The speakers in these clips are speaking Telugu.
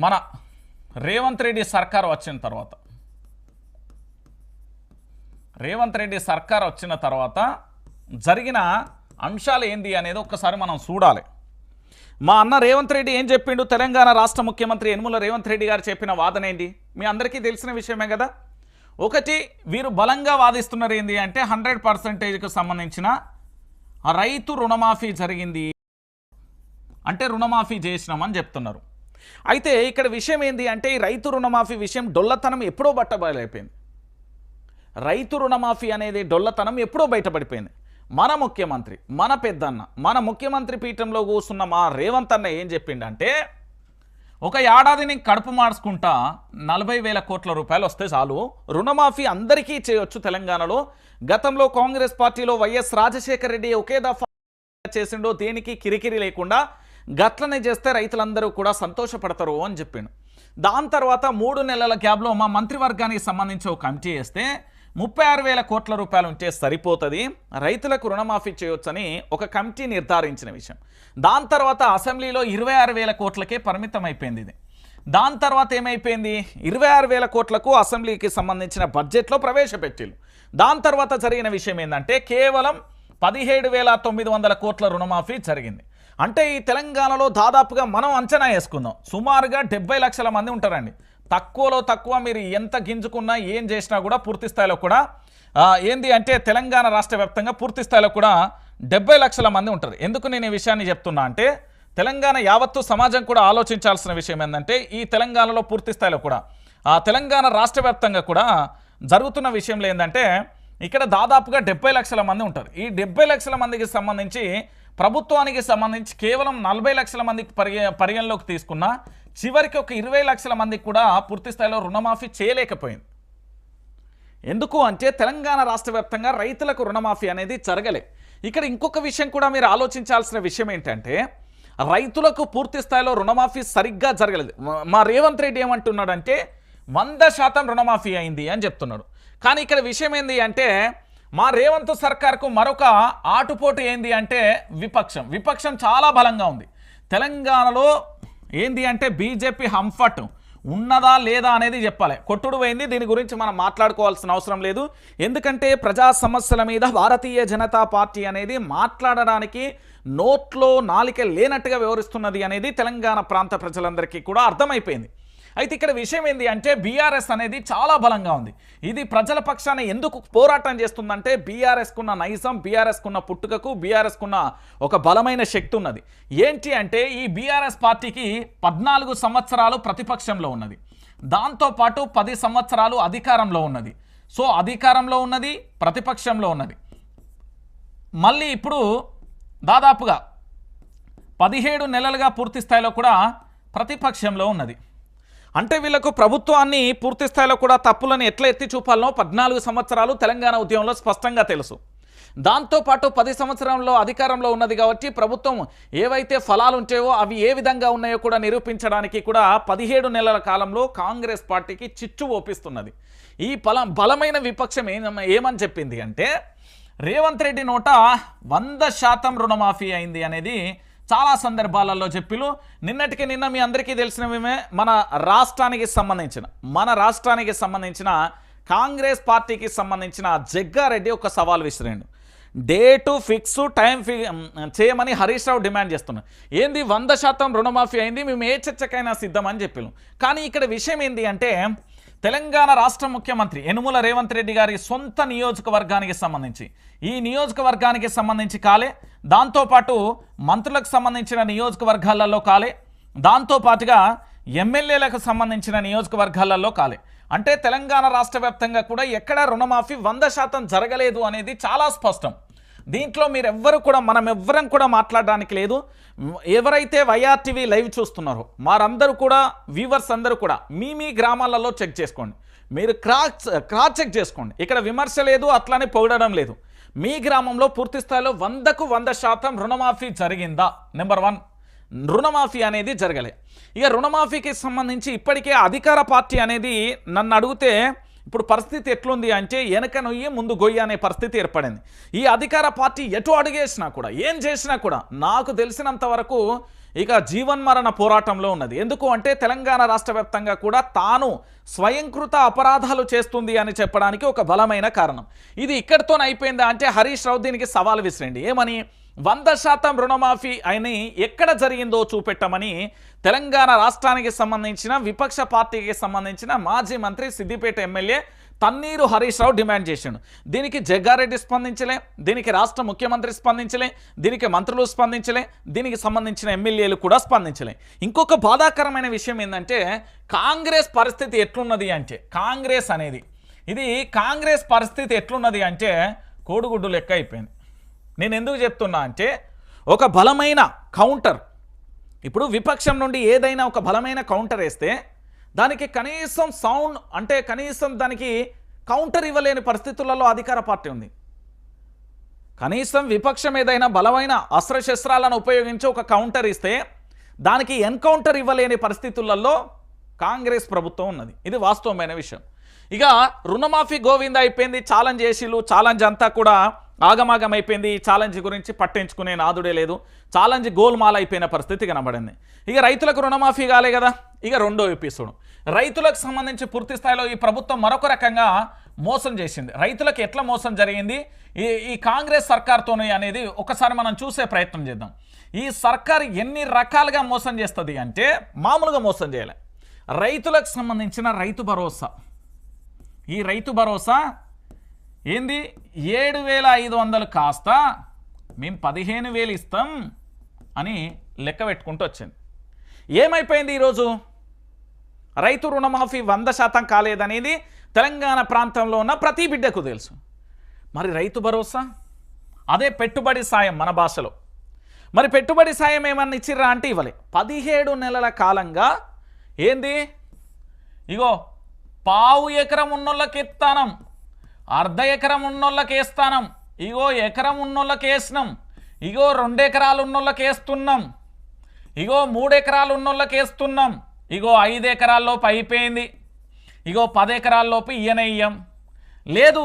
మన రేవంత్ రెడ్డి సర్కార్ వచ్చిన తర్వాత జరిగిన అంశాలు ఏంది అనేది ఒక్కసారి మనం చూడాలి. మా అన్న రేవంత్ రెడ్డి ఏం చెప్పిండు? తెలంగాణ రాష్ట్ర ముఖ్యమంత్రి యనుమల రేవంత్ రెడ్డి గారు చెప్పిన వాదన ఏంటి? మీ అందరికీ తెలిసిన విషయమే కదా. ఒకటి, వీరు బలంగా వాదిస్తున్నారు ఏంది అంటే 100%కు సంబంధించిన రైతు రుణమాఫీ జరిగింది అంటే రుణమాఫీ చేసినామని చెప్తున్నారు. అయితే ఇక్కడ విషయం ఏంది అంటే ఈ రైతు రుణమాఫీ విషయం డొల్లతనం ఎప్పుడో బట్టబయలైపోయింది. రైతు రుణమాఫీ అనేది డొల్లతనం ఎప్పుడో బయటపడిపోయింది. మన ముఖ్యమంత్రి, మన పెద్దన్న, మన ముఖ్యమంత్రి పీఠంలో కూర్చున్న మా రేవంత్ అన్న ఏం చెప్పిండంటే ఒక ఏడాదిని కడుపు మార్చుకుంటా 40,000 కోట్ల రూపాయలు వస్తే చాలు, రుణమాఫీ అందరికీ చేయొచ్చు తెలంగాణలో. గతంలో కాంగ్రెస్ పార్టీలో వైఎస్ రాజశేఖర రెడ్డి ఒకే దఫా చేసిండో దేనికి కిరికిరి లేకుండా గట్లనే చేస్తే రైతులందరూ కూడా సంతోషపడతారు అని చెప్పిండు. దాని తర్వాత 3 నెలల గ్యాప్లో మా మంత్రివర్గానికి సంబంధించి ఒక కమిటీ వేస్తే 36,000 కోట్ల రూపాయలు ఉంటే సరిపోతుంది, రైతులకు రుణమాఫీ చేయొచ్చని ఒక కమిటీ నిర్ధారించిన విషయం. దాని తర్వాత అసెంబ్లీలో 26,000 కోట్లకే పరిమితం అయిపోయింది ఇది. దాని తర్వాత ఏమైపోయింది? 26,000 కోట్లకు అసెంబ్లీకి సంబంధించిన బడ్జెట్లో ప్రవేశపెట్టిల్లు. దాని తర్వాత జరిగిన విషయం ఏంటంటే కేవలం 17,900 కోట్ల రుణమాఫీ జరిగింది. అంటే ఈ తెలంగాణలో దాదాపుగా మనం అంచనా వేసుకుందాం సుమారుగా 70 లక్షల మంది ఉంటారండి. తక్కువలో తక్కువ మీరు ఎంత గింజుకున్నా ఏం చేసినా కూడా పూర్తి స్థాయిలో కూడా ఏంది అంటే తెలంగాణ రాష్ట్ర వ్యాప్తంగా పూర్తి స్థాయిలో కూడా 70 లక్షల మంది ఉంటారు. ఎందుకు నేను ఈ విషయాన్ని చెప్తున్నా అంటే తెలంగాణ యావత్తు సమాజం కూడా ఆలోచించాల్సిన విషయం ఏంటంటే ఈ తెలంగాణలో పూర్తి స్థాయిలో కూడా తెలంగాణ రాష్ట్ర వ్యాప్తంగా కూడా జరుగుతున్న విషయంలో ఏంటంటే ఇక్కడ దాదాపుగా 70 లక్షల మంది ఉంటారు. ఈ 70 లక్షల మందికి సంబంధించి ప్రభుత్వానికి సంబంధించి కేవలం 40 లక్షల మందికి పరిగణలోకి తీసుకున్న చివరికి ఒక 20 లక్షల మందికి కూడా పూర్తి స్థాయిలో రుణమాఫీ చేయలేకపోయింది. ఎందుకు అంటే తెలంగాణ రాష్ట్ర వ్యాప్తంగా రైతులకు రుణమాఫీ అనేది జరగలే. ఇక్కడ ఇంకొక విషయం కూడా మీరు ఆలోచించాల్సిన విషయం ఏంటంటే రైతులకు పూర్తి స్థాయిలో రుణమాఫీ సరిగ్గా జరగలేదు. మా రేవంత్ రెడ్డి ఏమంటున్నాడంటే 100% రుణమాఫీ అయింది అని చెప్తున్నాడు. కానీ ఇక్కడ విషయం ఏంది అంటే మా రేవంత్ సర్కార్కు మరొక ఆటుపోటు ఏంది అంటే విపక్షం చాలా బలంగా ఉంది తెలంగాణలో. ఏంది అంటే బీజేపీ హంఫట్ ఉన్నదా లేదా అనేది చెప్పాలి. కొట్టుడు పోయింది, దీని గురించి మనం మాట్లాడుకోవాల్సిన అవసరం లేదు. ఎందుకంటే ప్రజా సమస్యల మీద భారతీయ జనతా పార్టీ అనేది మాట్లాడడానికి నోట్లో నాలిక లేనట్టుగా వ్యవహరిస్తున్నది అనేది తెలంగాణ ప్రాంత ప్రజలందరికీ కూడా అర్థమైపోయింది. అయితే ఇక్కడ విషయం ఏంది అంటే బీఆర్ఎస్ అనేది చాలా బలంగా ఉంది. ఇది ప్రజల పక్షాన ఎందుకు పోరాటం చేస్తుందంటే బీఆర్ఎస్కున్న నైజం, బీఆర్ఎస్కున్న పుట్టుకకు, బీఆర్ఎస్కున్న ఒక బలమైన శక్తి ఉన్నది. ఏంటి అంటే ఈ బీఆర్ఎస్ పార్టీకి 14 సంవత్సరాలు ప్రతిపక్షంలో ఉన్నది, దాంతోపాటు 10 సంవత్సరాలు అధికారంలో ఉన్నది. సో అధికారంలో ఉన్నది, ప్రతిపక్షంలో ఉన్నది, మళ్ళీ ఇప్పుడు దాదాపుగా 17 నెలలుగా పూర్తి స్థాయిలో కూడా ప్రతిపక్షంలో ఉన్నది. అంటే వీళ్ళకు ప్రభుత్వాన్ని పూర్తి స్థాయిలో కూడా తప్పులను ఎట్లా ఎత్తి చూపాలనో 14 సంవత్సరాలు తెలంగాణ ఉద్యమంలో స్పష్టంగా తెలుసు. దాంతోపాటు 10 సంవత్సరంలో అధికారంలో ఉన్నది కాబట్టి ప్రభుత్వం ఏవైతే ఫలాలు ఉంటాయో అవి ఏ విధంగా ఉన్నాయో కూడా నిరూపించడానికి కూడా 17 నెలల కాలంలో కాంగ్రెస్ పార్టీకి చిచ్చు ఓపిస్తున్నది. ఈ బలమైన విపక్షం ఏమని చెప్పింది అంటే రేవంత్ రెడ్డి నోట 100% రుణమాఫీ అయింది అనేది చాలా సందర్భాలలో చెప్పిలు. నిన్నటికి నిన్న మీ అందరికీ తెలిసినవే మన రాష్ట్రానికి సంబంధించిన కాంగ్రెస్ పార్టీకి సంబంధించిన జగ్గారెడ్డి ఒక సవాల్ విసిరిండు. డేటు ఫిక్స్ టైం చేయమని హరీష్ రావు డిమాండ్ చేస్తున్నారు. ఏంది 100% రుణమాఫీ అయింది, మేము ఏ చర్చకైనా సిద్ధమని చెప్పినాం. కానీ ఇక్కడ విషయం ఏంది అంటే తెలంగాణ రాష్ట్ర ముఖ్యమంత్రి యనుమల రేవంత్ రెడ్డి గారి సొంత నియోజకవర్గానికి సంబంధించి ఈ నియోజకవర్గానికి సంబంధించి కాలే, దాంతోపాటు మంత్రులకు సంబంధించిన నియోజకవర్గాలలో కాలే, దాంతోపాటుగా ఎమ్మెల్యేలకు సంబంధించిన నియోజకవర్గాలలో కాలే. అంటే తెలంగాణ రాష్ట్ర వ్యాప్తంగా కూడా ఎక్కడ రుణమాఫీ 100% జరగలేదు అనేది చాలా స్పష్టం. దీంట్లో మనం ఎవ్వరం కూడా మాట్లాడడానికి లేదు. ఎవరైతే వైఆర్టీవీ లైవ్ చూస్తున్నారో వారందరూ కూడా వ్యూవర్స్ అందరూ కూడా మీ గ్రామాలలో చెక్ చేసుకోండి, మీరు క్రాస్ చెక్ చేసుకోండి. ఇక్కడ విమర్శ లేదు, అట్లానే పొగడడం లేదు. మీ గ్రామంలో పూర్తి స్థాయిలో 100% రుణమాఫీ జరిగిందా? నెంబర్ 1, రుణమాఫీ అనేది జరగలే. ఇక రుణమాఫీకి సంబంధించి ఇప్పటికే అధికార పార్టీ అనేది నన్ను అడిగితే ఇప్పుడు పరిస్థితి ఎట్లుంది అంటే వెనక నొయ్యి ముందు గొయ్యి అనే పరిస్థితి ఏర్పడింది. ఈ అధికార పార్టీ ఎటు అడుగేసినా కూడా ఏం చేసినా కూడా నాకు తెలిసినంత వరకు ఇక జీవన్మరణ పోరాటంలో ఉన్నది. ఎందుకు అంటే తెలంగాణ రాష్ట్ర వ్యాప్తంగా కూడా తాను స్వయంకృత అపరాధాలు చేస్తుంది అని చెప్పడానికి ఒక బలమైన కారణం. ఇది ఇక్కడితోనే అయిపోయిందా అంటే హరీష్ రావు దీనికి సవాల్ విసిరండి. ఏమని? 100% రుణమాఫీ అని ఎక్కడ జరిగిందో చూపెట్టమని తెలంగాణ రాష్ట్రానికి సంబంధించిన విపక్ష పార్టీకి సంబంధించిన మాజీ మంత్రి సిద్దిపేట ఎమ్మెల్యే తన్నీరు హరీష్ రావు డిమాండ్ చేసిండు. దీనికి జగ్గారెడ్డి స్పందించలే, దీనికి రాష్ట్ర ముఖ్యమంత్రి స్పందించలే, దీనికి మంత్రులు స్పందించలే, దీనికి సంబంధించిన ఎమ్మెల్యేలు కూడా స్పందించలే. ఇంకొక బాధాకరమైన విషయం ఏంటంటే కాంగ్రెస్ పరిస్థితి ఎట్లున్నది అంటే కాంగ్రెస్ పరిస్థితి ఎట్లున్నది అంటే కోడిగుడ్డు లెక్క అయిపోయింది. నేను ఎందుకు చెప్తున్నా అంటే ఒక బలమైన కౌంటర్, ఇప్పుడు విపక్షం నుండి ఏదైనా ఒక బలమైన కౌంటర్ వేస్తే దానికి కనీసం సౌండ్ అంటే కనీసం దానికి కౌంటర్ ఇవ్వలేని పరిస్థితులలో అధికార పార్టీ ఉంది. కనీసం విపక్షం ఏదైనా బలమైన అస్త్రశస్త్రాలను ఉపయోగించి ఒక కౌంటర్ ఇస్తే దానికి ఎన్కౌంటర్ ఇవ్వలేని పరిస్థితులలో కాంగ్రెస్ ప్రభుత్వం ఉన్నది. ఇది వాస్తవమైన విషయం. ఇక రుణమాఫీ గోవింద అయిపోయింది, ఛాలెంజ్ చేసిలు, ఛాలెంజ్ అంతా కూడా ఆగమాగం అయిపోయింది. ఈ ఛాలెంజ్ గురించి పట్టించుకునే నాదుడే లేదు, ఛాలెంజ్ గోల్మాల్ అయిపోయిన పరిస్థితి కనబడింది. ఇక రైతులకు రుణమాఫీ కాలే కదా, ఇక రెండో ఎపిసోడ్ రైతులకు సంబంధించి పూర్తి స్థాయిలో ఈ ప్రభుత్వం మరొక రకంగా మోసం చేసింది. రైతులకు ఎట్లా మోసం జరిగింది ఈ కాంగ్రెస్ సర్కార్తోనే అనేది ఒకసారి మనం చూసే ప్రయత్నం చేద్దాం. ఈ సర్కార్ ఎన్ని రకాలుగా మోసం చేస్తుంది అంటే మామూలుగా మోసం చేయలే. రైతులకు సంబంధించిన రైతు భరోసా, ఈ రైతు భరోసా ఏంది 7,500 కాస్త మేము 15,000 ఇస్తాం అని లెక్క పెట్టుకుంటూ వచ్చింది. ఏమైపోయింది ఈరోజు? రైతు రుణమాఫీ 100% కాలేదనేది తెలంగాణ ప్రాంతంలో ఉన్న ప్రతి బిడ్డకు తెలుసు. మరి రైతు భరోసా, అదే పెట్టుబడి సాయం మన భాషలో, మరి పెట్టుబడి సాయం ఏమన్నా ఇచ్చిర్రా అంటే ఇవ్వలే. 17 నెలల కాలంగా ఏంది, ఇగో 1/2 ఎకరం ఉన్నోళ్ళకి ఇస్తానం, 1/2 ఎకరం ఉన్నోళ్ళకి వేస్తానం, ఇగో ఎకరం ఉన్నోళ్ళకి వేసినాం, ఇగో 2 ఎకరాలు ఉన్నోళ్ళకి వేస్తున్నాం, ఇగో 3 ఎకరాలు ఉన్నోళ్ళకి వేస్తున్నాం, ఇగో 5 ఎకరాల్లోపు అయిపోయింది, ఇగో 10 ఎకరాల్లోపు ఇయ్యం, లేదు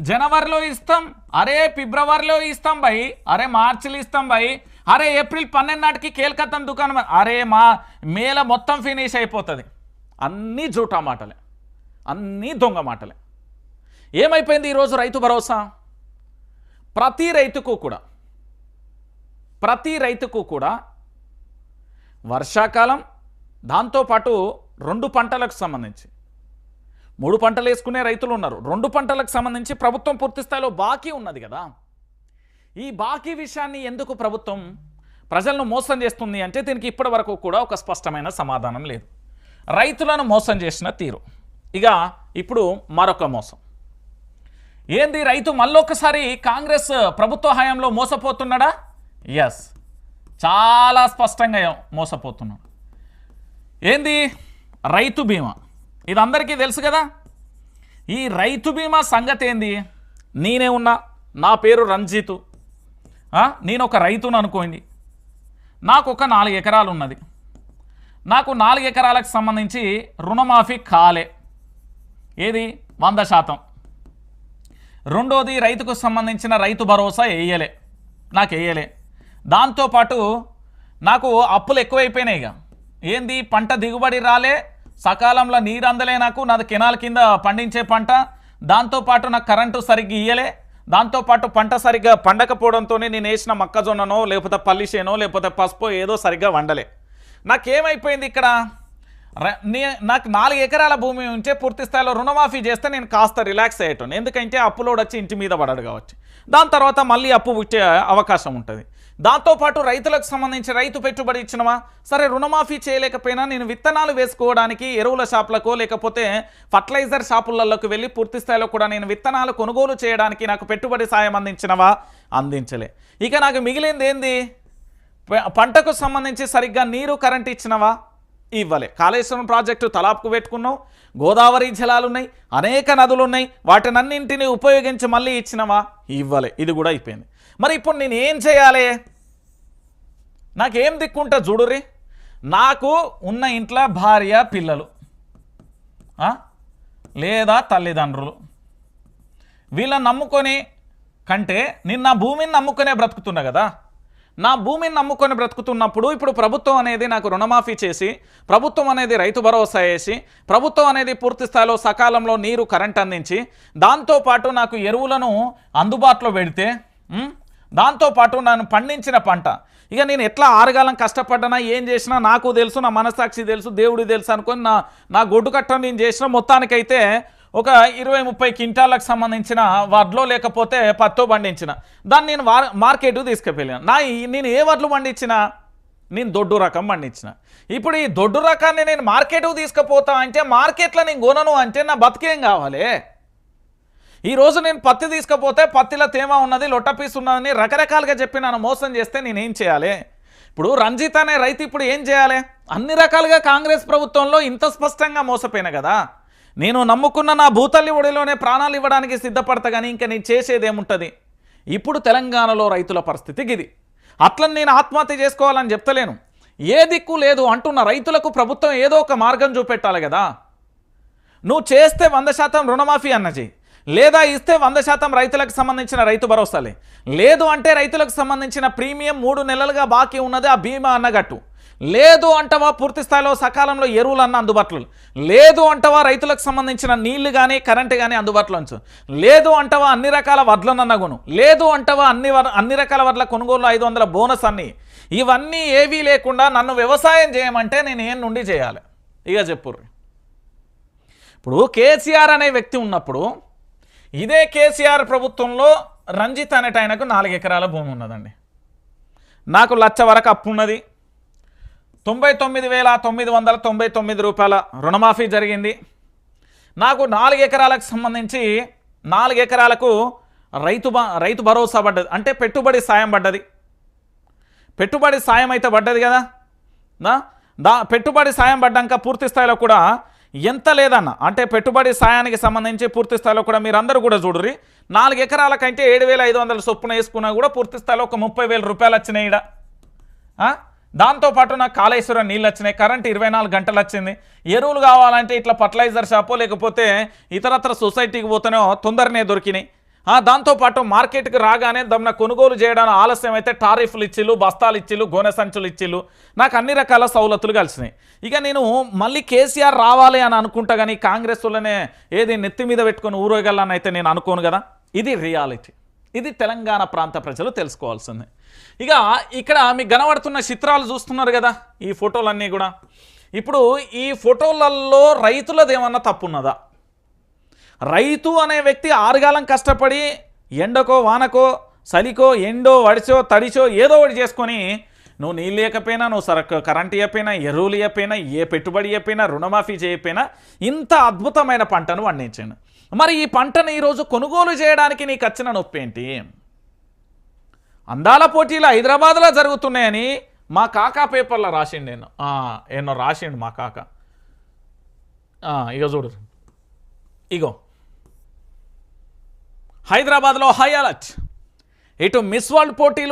జనవరిలో ఇస్తాం, అరే ఫిబ్రవరిలో ఇస్తాం భయ్, అరే మార్చిలో ఇస్తాం భయ్, అరే ఏప్రిల్ 12 నాటికి కేల్కత్తా దుకాణం, అరే మా మేల మొత్తం ఫినిష్ అయిపోతుంది. అన్నీ జూటా మాటలే, అన్నీ దొంగ మాటలే. ఏమైపోయింది ఈరోజు రైతు భరోసా? ప్రతి రైతుకు కూడా వర్షాకాలం, దాంతోపాటు 2 పంటలకు సంబంధించి 3 పంటలు వేసుకునే రైతులు ఉన్నారు, 2 పంటలకు సంబంధించి ప్రభుత్వం పూర్తి స్థాయిలో బాకీ ఉన్నది కదా. ఈ బాకీ విషయాన్ని ఎందుకు ప్రభుత్వం ప్రజలను మోసం చేస్తుంది అంటే దీనికి ఇప్పటి వరకు కూడా ఒక స్పష్టమైన సమాధానం లేదు. రైతులను మోసం చేసిన తీరు. ఇక ఇప్పుడు మరొక మోసం ఏంది? రైతు మళ్ళొకసారి కాంగ్రెస్ ప్రభుత్వ హయాంలో మోసపోతున్నాడా? ఎస్, చాలా స్పష్టంగా మోసపోతున్నాడు. ఏంది? రైతు బీమా. ఇది అందరికీ తెలుసు కదా. ఈ రైతు బీమా సంగతి ఏంది? నేనే ఉన్నా, నా పేరు రంజితు, నేను ఒక రైతును అనుకోండి, నాకు ఒక 4 ఎకరాలు ఉన్నది, నాకు 4 ఎకరాలకు సంబంధించి రుణమాఫీ కాలే, ఏది 100%. రెండోది రైతుకు సంబంధించిన రైతు భరోసా నాకు వేయలే, దాంతోపాటు నాకు అప్పులు ఎక్కువైపోయినాయి. ఇక ఏంది? పంట దిగుబడి రాలే, సకాలంలో నీరు అందలే, నాది కెనాల్ కింద పండించే పంట, దాంతోపాటు నాకు కరెంటు సరిగ్గా ఇయ్యలే, దాంతోపాటు పంట సరిగ్గా పండకపోవడంతోనే నేను వేసిన మొక్కజొన్ననో లేకపోతే పల్లిసేనో లేకపోతే పసుపో ఏదో సరిగ్గా వండలే. నాకేమైపోయింది ఇక్కడ? నాకు 4 ఎకరాల భూమి ఉంటే పూర్తి స్థాయిలో రుణమాఫీ చేస్తే నేను కాస్త రిలాక్స్ అయ్యేటాను. ఎందుకంటే అప్పులోడు వచ్చి ఇంటి మీద పడడు కాబట్టి దాని తర్వాత మళ్ళీ అప్పు పుట్టే అవకాశం ఉంటుంది. దాంతోపాటు రైతులకు సంబంధించి రైతు పెట్టుబడి ఇచ్చినవా సరే, రుణమాఫీ చేయలేకపోయినా నేను విత్తనాలు వేసుకోవడానికి ఎరువుల షాపులకు లేకపోతే ఫర్టిలైజర్ షాపులలోకి వెళ్ళి పూర్తి స్థాయిలో కూడా నేను విత్తనాలు కొనుగోలు చేయడానికి నాకు పెట్టుబడి సాయం అందించలే. ఇక నాకు మిగిలింది ఏంది? పంటకు సంబంధించి సరిగ్గా నీరు కరెంట్ ఇచ్చినవా? ఇవ్వలే. కాళేశ్వరం ప్రాజెక్టు తలాపుకు పెట్టుకున్నావు, గోదావరి జలాలున్నాయి, అనేక నదులున్నాయి, వాటినన్నింటినీ ఉపయోగించి మళ్ళీ ఇచ్చినవా? ఇవ్వలే. ఇది కూడా అయిపోయింది. మరి ఇప్పుడు నేను ఏం చేయాలి? నాకేం దిక్కుంటా చూడుర్రి. నాకు ఉన్న ఇంట్లో భార్య పిల్లలు లేదా తల్లిదండ్రులు, వీళ్ళని నమ్ముకొని కంటే నేను నా భూమిని నమ్ముకునే బ్రతుకుతున్నా కదా. నా భూమిని నమ్ముకొని బ్రతుకుతున్నప్పుడు ఇప్పుడు ప్రభుత్వం అనేది నాకు రుణమాఫీ చేసి, ప్రభుత్వం అనేది రైతు భరోసా వేసి, ప్రభుత్వం అనేది పూర్తి స్థాయిలో సకాలంలో నీరు కరెంట్ అందించి, దాంతోపాటు నాకు ఎరువులను అందుబాటులో పెడితే, దాంతోపాటు నన్ను పండించిన పంట ఇక నేను ఎట్లా ఆరుగాలం కష్టపడ్డానా, ఏం చేసినా నాకు తెలుసు, నా మనసాక్షి తెలుసు, దేవుడి తెలుసు అనుకొని నా గొడ్డు కట్టం నేను చేసిన మొత్తానికైతే ఒక 20-30 క్వింటాలకు సంబంధించిన వడ్లో లేకపోతే పత్తో పండించిన దాన్ని నేను మార్కెట్కు తీసుకుపోయాను. నేను ఏ వడ్లు పండించిన, నేను దొడ్డు రకం పండించిన. ఇప్పుడు ఈ దొడ్డు రకాన్ని నేను మార్కెట్కు తీసుకుపోతా అంటే మార్కెట్లో నేను కొనను అంటే నా బతికేం కావాలి? ఈరోజు నేను పత్తి తీసుకపోతే పత్తిలో తేమ ఉన్నది, లొట్టపీస్ ఉన్నదని రకరకాలుగా చెప్పి నన్ను మోసం చేస్తే నేనేం చేయాలి? ఇప్పుడు రంజిత్ అనే రైతు ఇప్పుడు ఏం చేయాలి? అన్ని రకాలుగా కాంగ్రెస్ ప్రభుత్వంలో ఇంత స్పష్టంగా మోసపోయినా కదా, నేను నమ్ముకున్న నా భూతల్లి ఒడిలోనే ప్రాణాలు ఇవ్వడానికి సిద్ధపడతా కానీ ఇంకా నేను చేసేది ఏముంటుంది? ఇప్పుడు తెలంగాణలో రైతుల పరిస్థితి ఇది. అట్లని నేను ఆత్మహత్య చేసుకోవాలని చెప్తలేను, ఏ దిక్కు లేదు అంటున్న రైతులకు ప్రభుత్వం ఏదో ఒక మార్గం చూపెట్టాలి కదా. నువ్వు చేస్తే 100% రుణమాఫీ అన్నజీ, లేదా ఇస్తే 100% రైతులకు సంబంధించిన రైతు భరోసాలే, లేదు అంటే రైతులకు సంబంధించిన ప్రీమియం 3 నెలలుగా బాకీ ఉన్నది ఆ బీమా అన్నగట్టు, లేదు అంటవా పూర్తి స్థాయిలో సకాలంలో ఎరువులు అన్న అందుబాటులో, లేదు అంటవా రైతులకు సంబంధించిన నీళ్లు కానీ కరెంటు కానీ అందుబాటులో ఉంచు, లేదు అంటవా అన్ని రకాల వడ్లనన్న కొను, లేదు అంటవా అన్ని రకాల వడ్ల కొనుగోలు 500 బోనస్ అన్ని. ఇవన్నీ ఏవీ లేకుండా నన్ను వ్యవసాయం చేయమంటే నేను ఏం నుండి చేయాలి? ఇక చెప్పుర్రి. ఇప్పుడు కేసీఆర్ అనే వ్యక్తి ఉన్నప్పుడు ఇదే కేసీఆర్ ప్రభుత్వంలో రంజిత్ అనేట ఆయనకు 4 ఎకరాల భూమి ఉన్నదండి. నాకు 1,00,000 వరకు అప్పు ఉన్నది, 99,999 రూపాయల రుణమాఫీ జరిగింది. నాకు 4 ఎకరాలకు సంబంధించి 4 ఎకరాలకు రైతు భరోసా పడ్డది, అంటే పెట్టుబడి సాయం పడ్డది. పెట్టుబడి సాయం అయితే పడ్డది కదా, పెట్టుబడి సాయం పడ్డాక పూర్తి స్థాయిలో కూడా ఎంత లేదన్న, అంటే పెట్టుబడి సాయానికి సంబంధించి పూర్తి స్థాయిలో కూడా మీరందరూ కూడా చూడుర్రి, 4 ఎకరాలకంటే 7,500 చొప్పున వేసుకున్నా కూడా పూర్తి స్థాయిలో ఒక 30,000 రూపాయలు వచ్చినాయి ఈడ. దాంతోపాటు నాకు కాళేశ్వరం నీళ్ళు వచ్చినాయి, కరెంట్ 24 గంటలు వచ్చింది. ఎరువులు కావాలంటే ఇట్లా ఫర్టిలైజర్ షాపో లేకపోతే ఇతరత్ర సొసైటీకి పోతేనో తొందరనే దొరికినాయి. దాంతోపాటు మార్కెట్కి రాగానే దమ్న కొనుగోలు చేయడానికి ఆలస్యం అయితే టారిఫ్లు ఇచ్చిళ్ళు, బస్తాలు ఇచ్చిళ్ళు, గోనె సంచులు ఇచ్చిళ్ళు, నాకు అన్ని రకాల సౌలతులు కలిసినాయి. ఇక నేను మళ్ళీ కేసీఆర్ రావాలి అని అనుకుంటా కానీ కాంగ్రెస్ వాళ్ళనే ఏది నెత్తి మీద పెట్టుకొని ఊరేగలని అయితే నేను అనుకోను కదా. ఇది రియాలిటీ, ఇది తెలంగాణ ప్రాంత ప్రజలు తెలుసుకోవాల్సిందే. ఇక ఇక్కడ మీకు కనబడుతున్న చిత్రాలు చూస్తున్నారు కదా, ఈ ఫోటోలన్నీ కూడా. ఇప్పుడు ఈ ఫోటోలలో రైతులది ఏమన్నా తప్పున్నదా? రైతు అనే వ్యక్తి ఆరుగాలం కష్టపడి ఎండకో వానకో చలికో ఎండో వడిచో తడిచో ఏదో ఒకటి చేసుకొని నువ్వు నీళ్ళు ఇవ్వకపోయినా, నువ్వు కరెంట్ ఇవ్వకపోయినా, ఎరువులు ఇవ్వకపోయినా, ఏ పెట్టుబడి ఇవ్వకపోయినా, రుణమాఫీ చేయకపోయినా ఇంత అద్భుతమైన పంటను పండించాను. మరి ఈ పంటను ఈరోజు కొనుగోలు చేయడానికి నీకు వచ్చిన నొప్పి ఏంటి? అందాల పోటీలు హైదరాబాద్లో జరుగుతున్నాయని మా కాకా పేపర్లో రాసిండు, ఎన్నో రాసిండు మా కాక. ఇక చూడు, ఇగో హైదరాబాద్లో హై అలర్ట్, ఇటు మిస్ వరల్డ్ పోటీలు